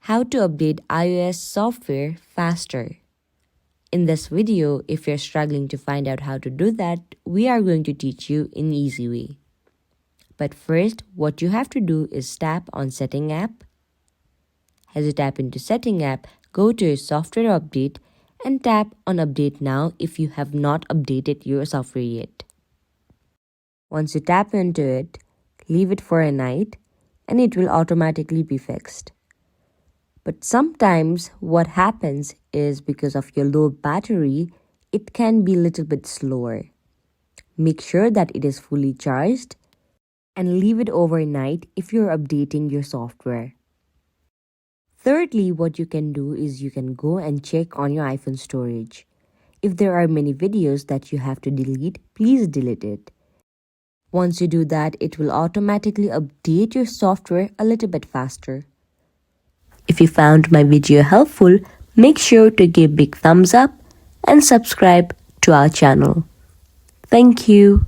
How to update iOS software faster. In this video, if you're struggling to find out how to do that, we are going to teach you in an easy way. But first, what you have to do is tap on Setting app. As you tap into Setting app, go to your software update and tap on Update Now if you have not updated your software yet. Once you tap into it, leave it for a night and it will automatically be fixed. But sometimes what happens is because of your low battery, it can be a little bit slower. Make sure that it is fully charged and leave it overnight if you're updating your software. Thirdly, what you can do is you can go and check on your iPhone storage. If there are many videos that you have to delete, please delete it. Once you do that, it will automatically update your software a little bit faster. If you found my video helpful, make sure to give big thumbs up and subscribe to our channel. Thank you.